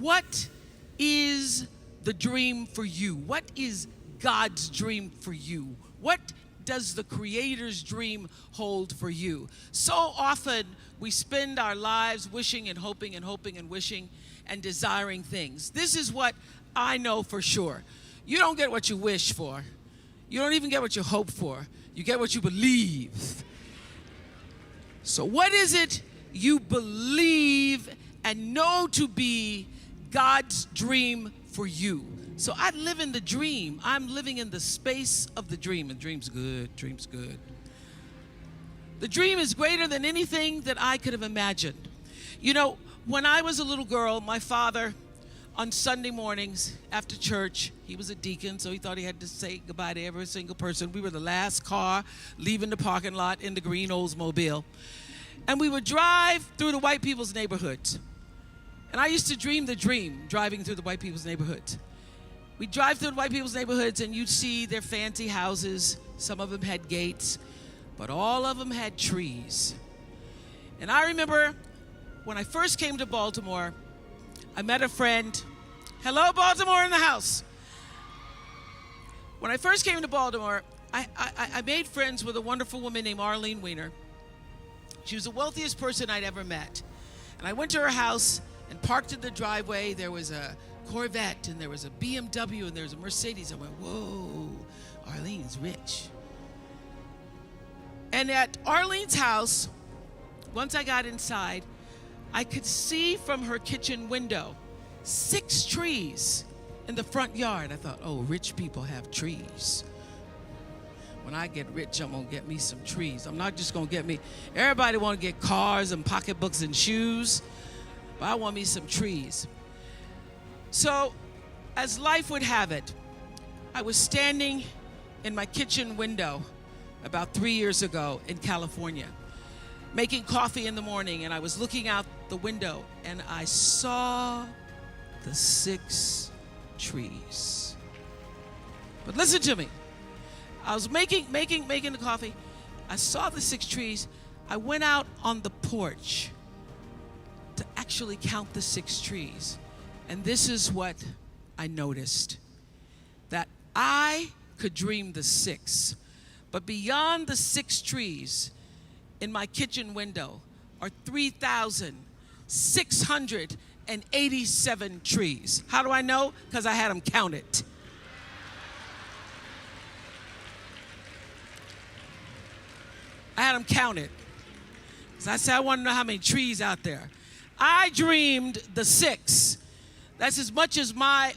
What is the dream for you? What is God's dream for you? What does the Creator's dream hold for you? So often we spend our lives wishing and hoping and hoping and wishing and desiring things. This is what I know for sure. You don't get what you wish for. You don't even get what you hope for. You get what you believe. So what is it you believe and know to be God's dream for you? So I live in the dream. I'm living in the space of the dream. And dream's good, dream's good. The dream is greater than anything that I could have imagined. You know, when I was a little girl, my father, on Sunday mornings after church, he was a deacon, so he thought he had to say goodbye to every single person. We were the last car leaving the parking lot in the green Oldsmobile. And we would drive through the white people's neighborhoods. And I used to dream the dream, driving through the white people's neighborhoods. We'd drive through the white people's neighborhoods and you'd see their fancy houses. Some of them had gates, but all of them had trees. And I remember when I first came to Baltimore, I met a friend. Hello, Baltimore in the house. When I first came to Baltimore, I made friends with a wonderful woman named Arlene Weiner. She was the wealthiest person I'd ever met. And I went to her house and parked in the driveway. There was a Corvette and there was a BMW and there was a Mercedes. I went, whoa, Arlene's rich. And at Arlene's house, once I got inside, I could see from her kitchen window 6 trees in the front yard. I thought, oh, rich people have trees. When I get rich, I'm gonna get me some trees. I'm not just gonna get me, everybody wanna get cars and pocketbooks and shoes, but I want me some trees. So, as life would have it, I was standing in my kitchen window about 3 years ago in California, making coffee in the morning, and I was looking out the window and I saw the 6 trees. But listen to me. I was making the coffee. I saw the 6 trees. I went out on the porch to actually count the 6 trees. And this is what I noticed. That I could dream the 6, but beyond the 6 trees in my kitchen window are 3,687 trees. How do I know? Because I had them counted. I had them counted. So I said, I want to know how many trees out there. I dreamed the 6. That's as much as my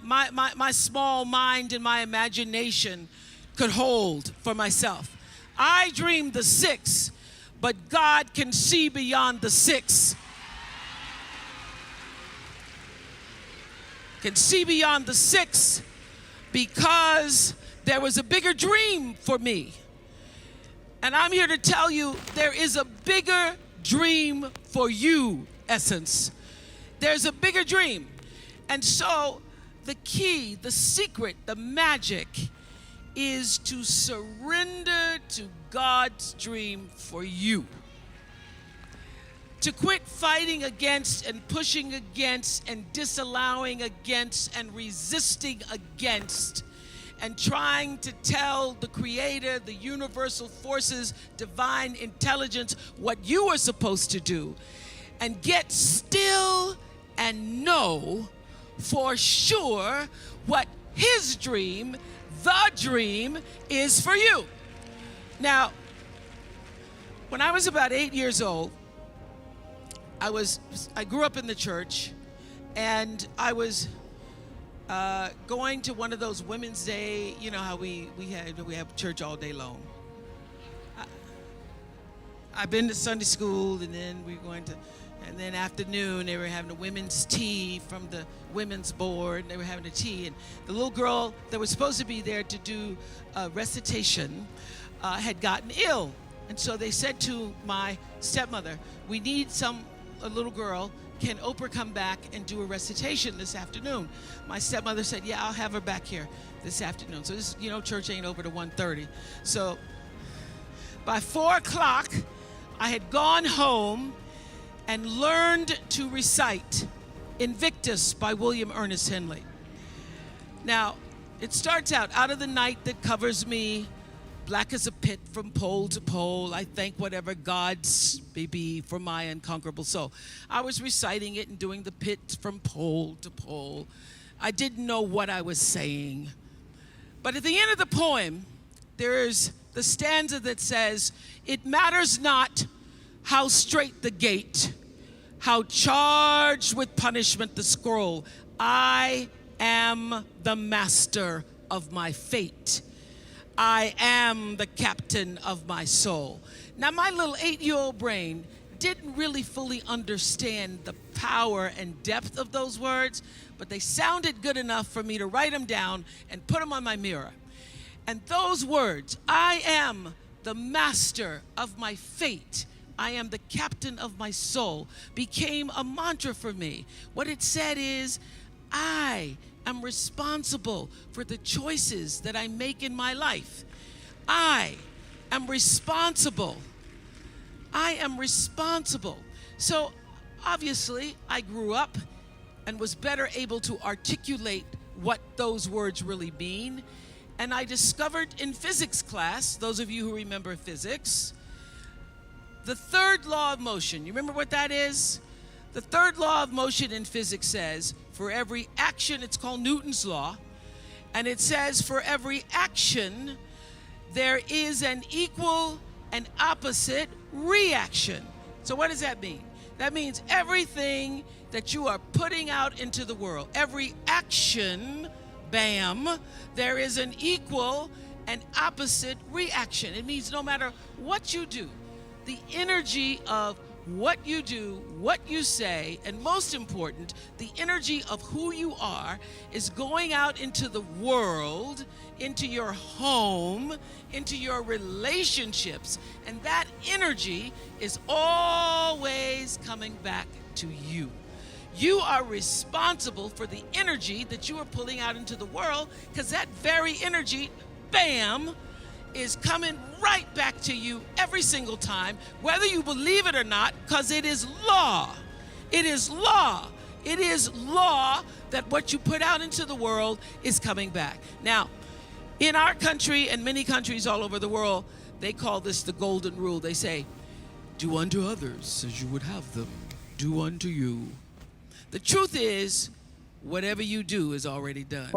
small mind and my imagination could hold for myself. I dreamed the 6, but God can see beyond the 6. Can see beyond the 6 because there was a bigger dream for me. And I'm here to tell you there is a bigger dream for you, Essence. There's a bigger dream. And so the key, the secret, the magic is to surrender to God's dream for you. To quit fighting against and pushing against and disallowing against and resisting against and trying to tell the Creator, the universal forces, divine intelligence what you are supposed to do, and get still and know for sure what His dream, the dream, is for you. Now, when I was about 8 years old, I grew up in the church, and I was going to one of those Women's Day, you know how we have church all day long. I've been to Sunday school, and then we were going to, and then afternoon they were having a women's tea from the women's board, and they were having a tea, and the little girl that was supposed to be there to do a recitation had gotten ill, and so they said to my stepmother, we need a little girl. Can Oprah come back and do a recitation this afternoon? My stepmother said, yeah, I'll have her back here this afternoon. So this, church ain't over to 1:30. So by 4 o'clock, I had gone home and learned to recite Invictus by William Ernest Henley. Now, it starts out of the night that covers me, black as a pit from pole to pole, I thank whatever gods may be for my unconquerable soul. I was reciting it and doing the pit from pole to pole. I didn't know what I was saying. But at the end of the poem, there's the stanza that says, "It matters not how straight the gate, how charged with punishment the scroll. I am the master of my fate. I am the captain of my soul." Now, my little 8-year-old brain didn't really fully understand the power and depth of those words, but they sounded good enough for me to write them down and put them on my mirror. And those words, "I am the master of my fate, I am the captain of my soul," became a mantra for me. What it said is, I am responsible for the choices that I make in my life. I am responsible. I am responsible. So obviously, I grew up and was better able to articulate what those words really mean. And I discovered in physics class, those of you who remember physics, the third law of motion. You remember what that is? The third law of motion in physics says, for every action, it's called Newton's law, and it says for every action, there is an equal and opposite reaction. So what does that mean? That means everything that you are putting out into the world, every action, bam, there is an equal and opposite reaction. It means no matter what you do, the energy of what you do, what you say, and most important, the energy of who you are is going out into the world, into your home, into your relationships, and that energy is always coming back to you. You are responsible for the energy that you are pulling out into the world, because that very energy, bam, is coming right back to you every single time, whether you believe it or not, because it is law. It is law. It is law that what you put out into the world is coming back. Now, in our country and many countries all over the world, they call this the golden rule. They say, do unto others as you would have them do unto you. The truth is, whatever you do is already done.